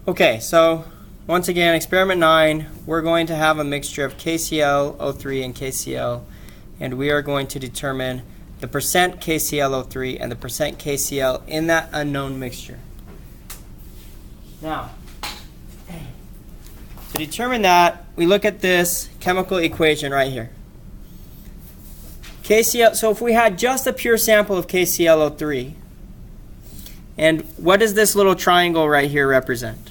Okay, so once again, experiment 9, we're going to have a mixture of KClO3 and KCl, and we are going to determine the percent KClO3 and the percent KCl in that unknown mixture. Now, to determine that, we look at this chemical equation right here. KCl, so if we had just a pure sample of KClO3, and what does this little triangle right here represent?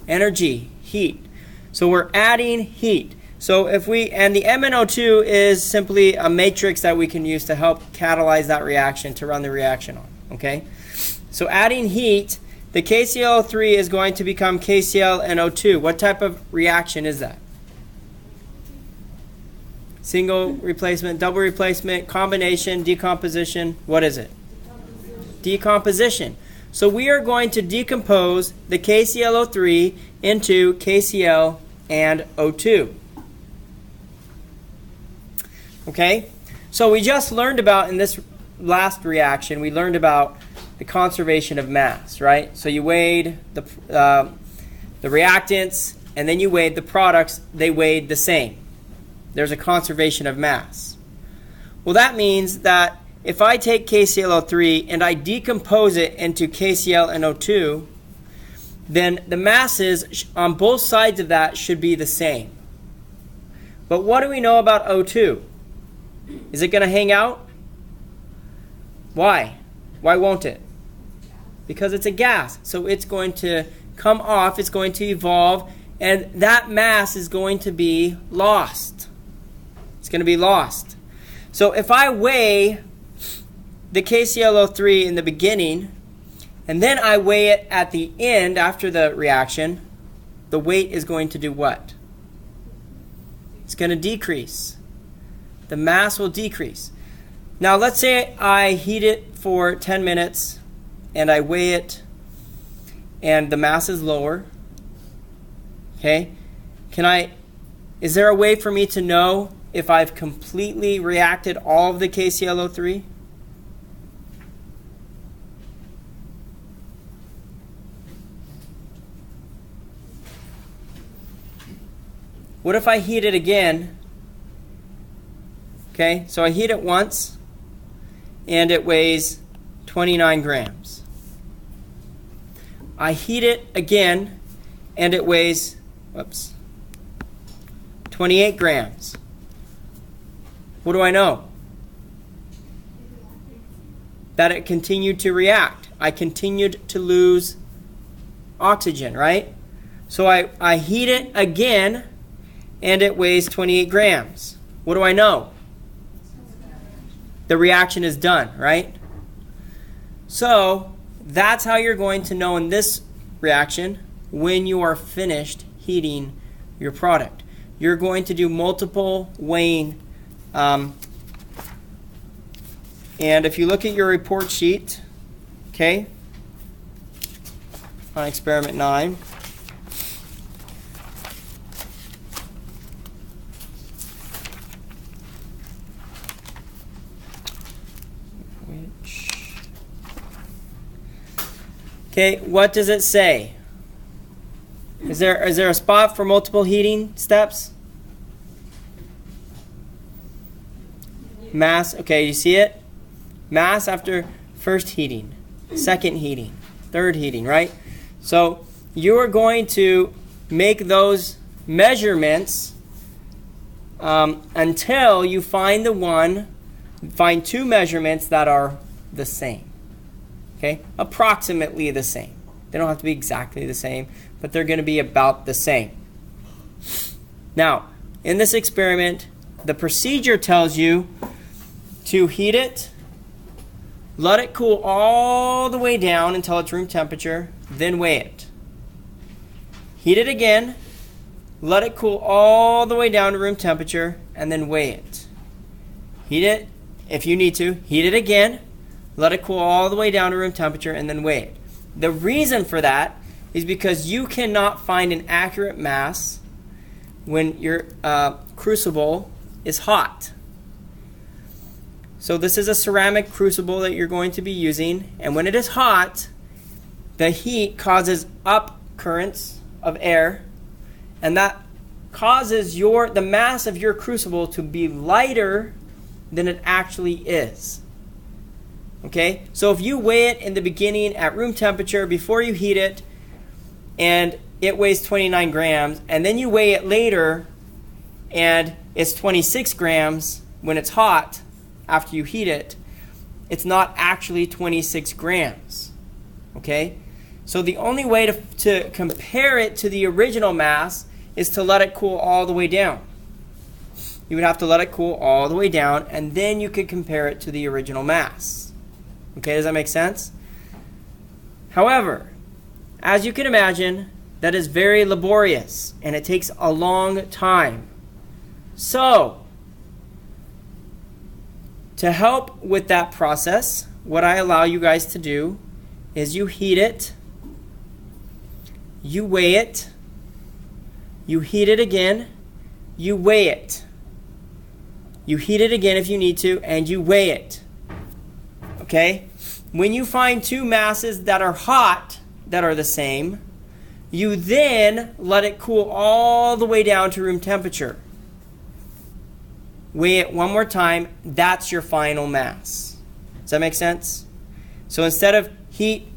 Energy, heat. So we're adding heat. So if we, and the MnO2 is simply a matrix that we can use to help catalyze that reaction, to run the reaction on, okay? So adding heat, the KClO3 is going to become KClNO2. What type of reaction is that? Single replacement, double replacement, combination, decomposition. What is it? Decomposition. So we are going to decompose the KClO3 into KCl and O2. Okay? So we just learned about, in this last reaction, we learned about the conservation of mass, right? So you weighed the reactants, and then you weighed the products. They weighed the same. There's a conservation of mass. Well, that means that if I take KClO3 and I decompose it into KCl and O2, then the masses on both sides of that should be the same. But what do we know about O2? Is it going to hang out? Why? Why won't it? Because it's a gas. So it's going to come off, it's going to evolve, and that mass is going to be lost. It's going to be lost. So if I weigh the KClO3 in the beginning, and then I weigh it at the end after the reaction, the weight is going to do what? It's going to decrease. The mass will decrease. Now let's say I heat it for 10 minutes and I weigh it and the mass is lower. Okay? Is there a way for me to know if I've completely reacted all of the KClO3? What if I heat it again? Okay, so I heat it once, and it weighs 29 grams. I heat it again, and it weighs, 28 grams. What do I know? That it continued to react. I continued to lose oxygen, right? So I heat it again, and it weighs 28 grams. What do I know? The reaction is done, right? So that's how you're going to know in this reaction when you are finished heating your product. You're going to do multiple weighing. And if you look at your report sheet, okay, on experiment 9, okay, what does it say? Is there a spot for multiple heating steps? Mass, okay, you see it? Mass after first heating, second heating, third heating, right? So you are going to make those measurements until you find two measurements that are the same. Okay, approximately the same. They don't have to be exactly the same, but they're going to be about the same. Now, in this experiment, the procedure tells you to heat it, let it cool all the way down until it's room temperature, then weigh it. Heat it again, let it cool all the way down to room temperature, and then weigh it. Heat it, if you need to, heat it again, let it cool all the way down to room temperature, and then weigh it. The reason for that is because you cannot find an accurate mass when your crucible is hot. So this is a ceramic crucible that you're going to be using, and when it is hot, the heat causes up currents of air, and that causes the mass of your crucible to be lighter than it actually is. Okay? So if you weigh it in the beginning at room temperature before you heat it, and it weighs 29 grams, and then you weigh it later, and it's 26 grams when it's hot after you heat it, it's not actually 26 grams. Okay? So the only way to compare it to the original mass is to let it cool all the way down. You would have to let it cool all the way down, and then you could compare it to the original mass. Okay, does that make sense? However, as you can imagine, that is very laborious, and it takes a long time. So, to help with that process, what I allow you guys to do is you heat it, you weigh it, you heat it again, you weigh it. You heat it again if you need to, and you weigh it. Okay? When you find two masses that are hot, that are the same, you then let it cool all the way down to room temperature. Weigh it one more time. That's your final mass. Does that make sense? So instead of heat,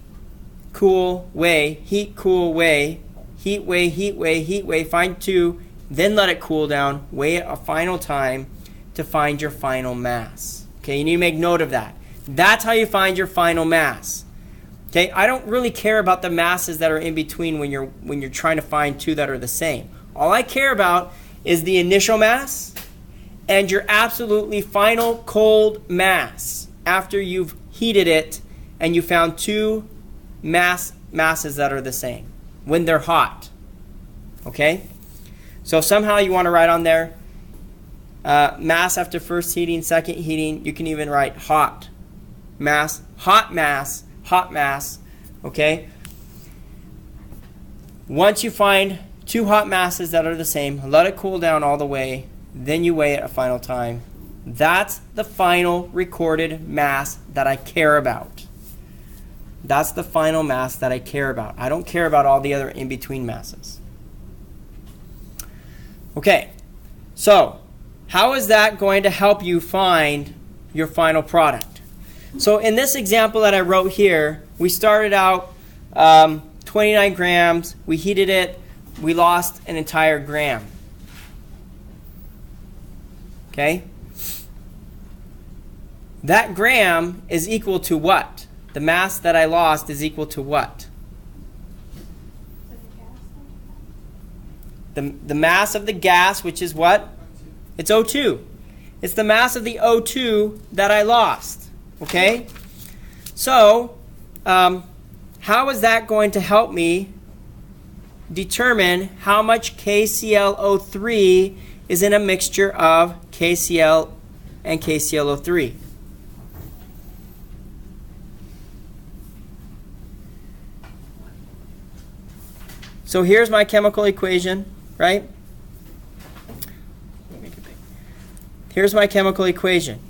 cool, weigh, heat, cool, weigh, heat, weigh, heat, weigh, heat, weigh, find two, then let it cool down, weigh it a final time to find your final mass. Okay, you need to make note of that. That's how you find your final mass. Okay, I don't really care about the masses that are in between when you're trying to find two that are the same. All I care about is the initial mass and your absolutely final cold mass after you've heated it and you found two masses that are the same when they're hot. Okay? So if somehow you want to write on there mass after first heating, second heating, you can even write hot mass, hot mass, hot mass. Okay? Once you find two hot masses that are the same, let it cool down all the way, then you weigh it a final time. That's the final recorded mass that I care about. That's the final mass that I care about. I don't care about all the other in-between masses. Okay, so how is that going to help you find your final product? So in this example that I wrote here, we started out 29 grams, we heated it, we lost an entire gram. Okay? That gram is equal to what? The mass that I lost is equal to what? The mass of the gas, which is what? It's O2. It's the mass of the O2 that I lost. Okay? So, how is that going to help me determine how much KClO3 is in a mixture of KCl and KClO3? So here's my chemical equation, right? Here's my chemical equation.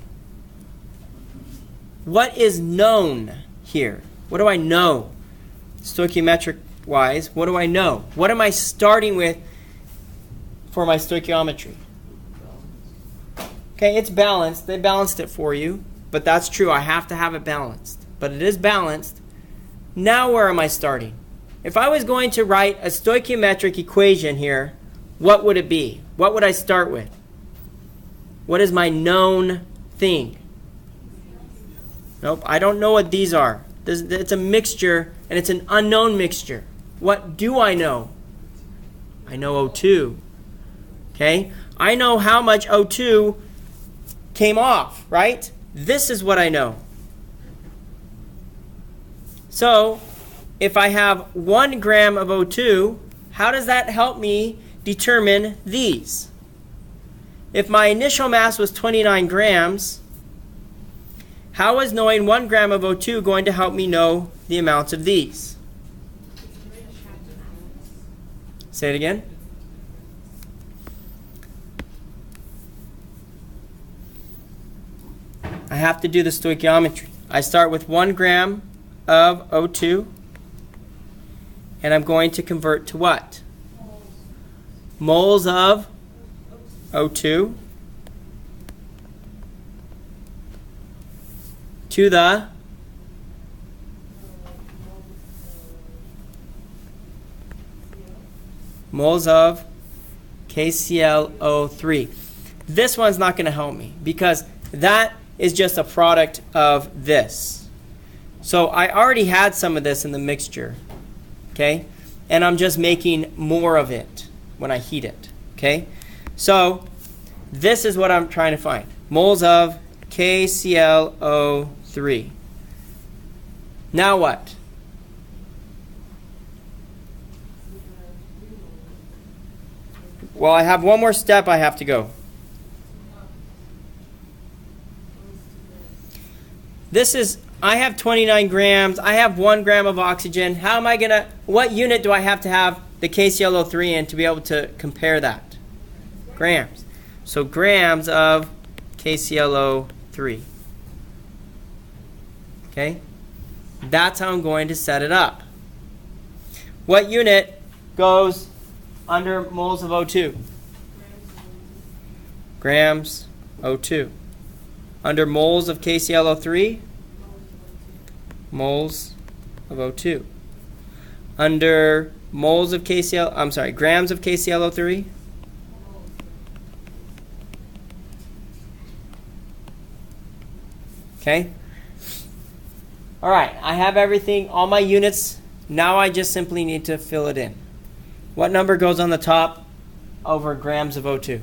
What is known here? What do I know? Stoichiometric-wise, what do I know? What am I starting with for my stoichiometry? Okay, it's balanced. They balanced it for you, but that's true. I have to have it balanced. But it is balanced. Now where am I starting? If I was going to write a stoichiometric equation here, what would it be? What would I start with? What is my known thing? Nope, I don't know what these are. It's a mixture, and it's an unknown mixture. What do I know? I know O2. Okay? I know how much O2 came off, right? This is what I know. So, if I have 1 gram of O2, how does that help me determine these? If my initial mass was 29 grams, how is knowing 1 gram of O2 going to help me know the amounts of these? Say it again. I have to do the stoichiometry. I start with 1 gram of O2. and I'm going to convert to what? Moles of O2 to the moles of KClO3. This one's not going to help me because that is just a product of this. So I already had some of this in the mixture, okay? And I'm just making more of it when I heat it, okay? So this is what I'm trying to find. Moles of KClO3. Now what? Well, I have one more step I have to go. This is, I have 29 grams. I have 1 gram of oxygen. How am I going to, what unit do I have to have the KClO3 in to be able to compare that? Grams. So grams of KClO3. Okay? That's how I'm going to set it up. What unit goes under moles of O2? Grams O2. Under moles of KClO3? Moles of O2. Under moles of grams of KClO3? Okay? All right, I have everything, all my units. Now I just simply need to fill it in. What number goes on the top over grams of O2?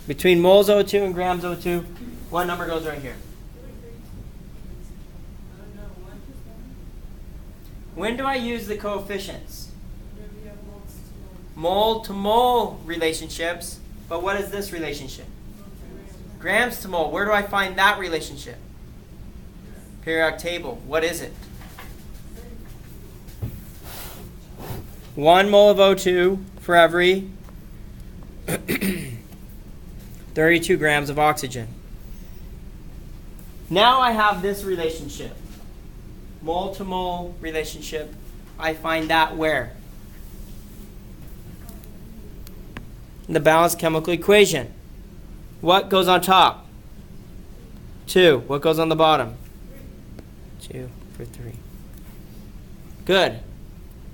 Between moles O2 and grams O2, what number goes right here? When do I use the coefficients? Mole to mole relationships. But what is this relationship? Grams to mole. Where do I find that relationship? Periodic table. What is it? 1 mole of O2 for every 32 grams of oxygen. Now I have this relationship. Mole to mole relationship. I find that where? In the balanced chemical equation. What goes on top? 2. What goes on the bottom? 2 for 3. Good.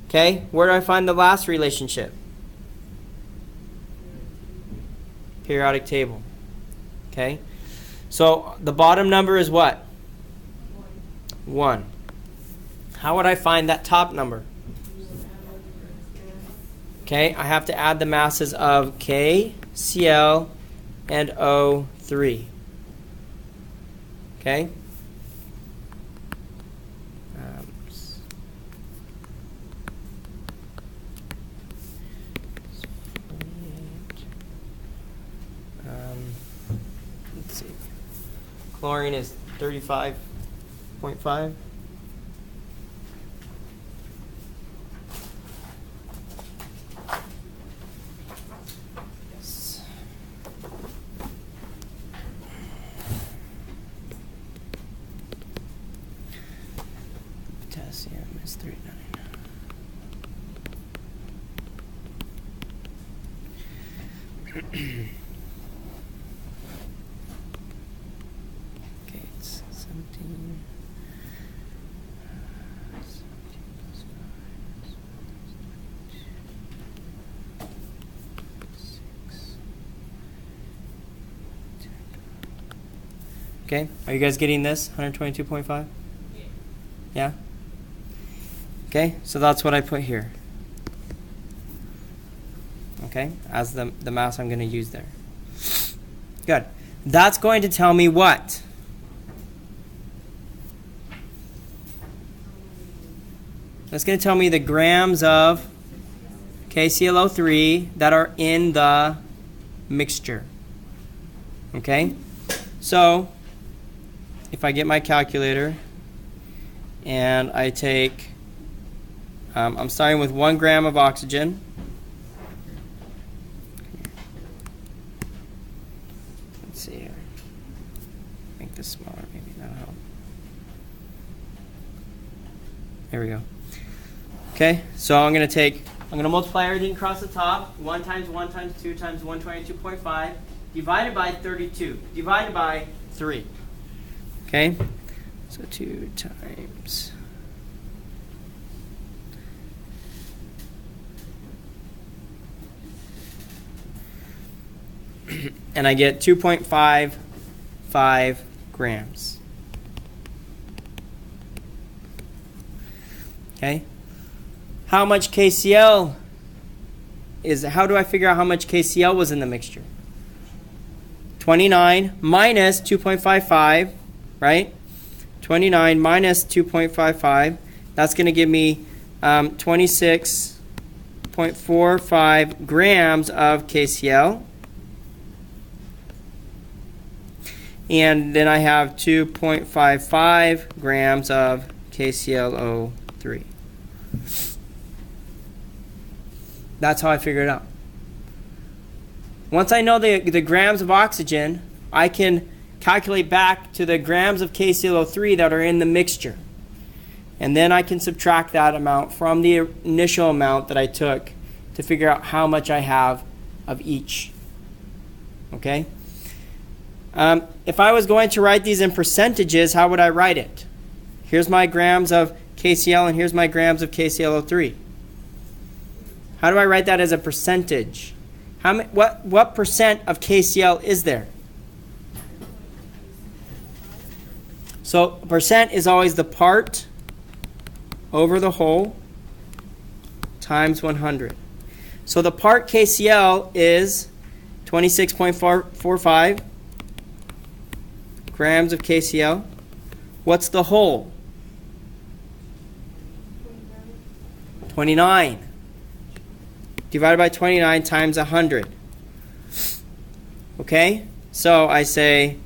Okay, where do I find the last relationship? Periodic table. Okay, so the bottom number is what? 1. How would I find that top number? Okay, I have to add the masses of K, Cl, and O3. Okay? Let's see. Chlorine is 35.5. Potassium is 39. Okay, it's 17. 17 plus 5. 6. Okay, are you guys getting this? 122.5? Yeah? Okay, so that's what I put here. Okay, as the mass I'm going to use there. Good. That's going to tell me what? That's going to tell me the grams of KClO3 that are in the mixture. Okay? So, if I get my calculator and I take, I'm starting with 1 gram of oxygen. Let's see here. Make this smaller, maybe that'll help. There we go. Okay, so I'm going to multiply everything across the top. 1 times 1 times 2 times 122.5 divided by 32, divided by 3. Okay, so 2 times. And I get 2.55 grams. Okay. How much KCl how do I figure out how much KCl was in the mixture? 29 minus 2.55, right? 29 minus 2.55, that's going to give me 26.45 grams of KCl. And then I have 2.55 grams of KClO3. That's how I figure it out. Once I know the grams of oxygen, I can calculate back to the grams of KClO3 that are in the mixture. And then I can subtract that amount from the initial amount that I took to figure out how much I have of each. Okay? If I was going to write these in percentages, how would I write it? Here's my grams of KCl and here's my grams of KClO3. How do I write that as a percentage? What percent of KCl is there? So percent is always the part over the whole times 100. So the part KCl is 26.45 grams of KCl. What's the whole? 29. Divided by 29 times 100. Okay? So I say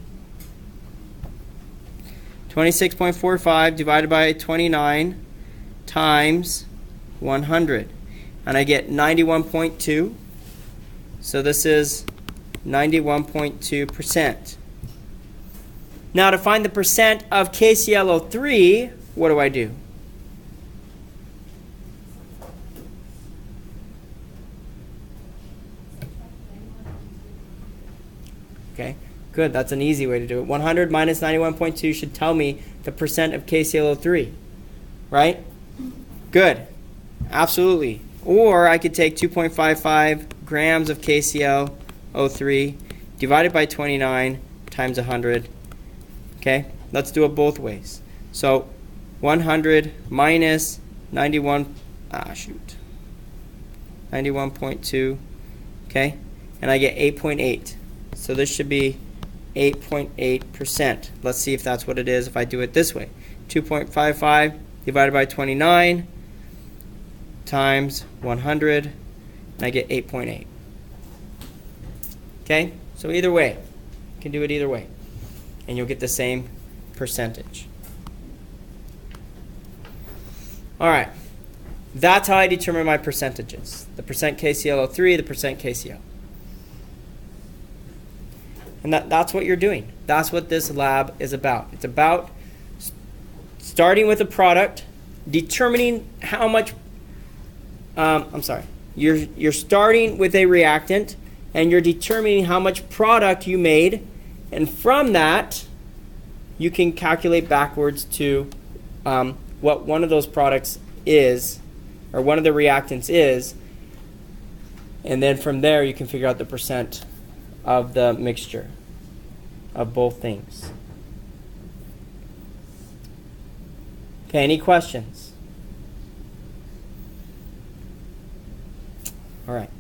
26.45 divided by 29 times 100. And I get 91.2. So this is 91.2%. Now to find the percent of KClO3, what do I do? Okay, good. That's an easy way to do it. 100 minus 91.2 should tell me the percent of KClO3, right? Good. Absolutely. Or I could take 2.55 grams of KClO3 divided by 29 times 100. Okay, let's do it both ways. So 100 minus 91.2, okay, and I get 8.8. So this should be 8.8%. Let's see if that's what it is if I do it this way. 2.55 divided by 29 times 100, and I get 8.8. Okay, so either way, you can do it either way, and you'll get the same percentage. All right, that's how I determine my percentages. The percent KClO3, the percent KCl. And that's what you're doing. That's what this lab is about. It's about starting with a product, determining how much, you're starting with a reactant, and you're determining how much product you made, and from that, you can calculate backwards to what one of those products is, or one of the reactants is, and then from there you can figure out the percent of the mixture of both things. Okay, any questions? All right.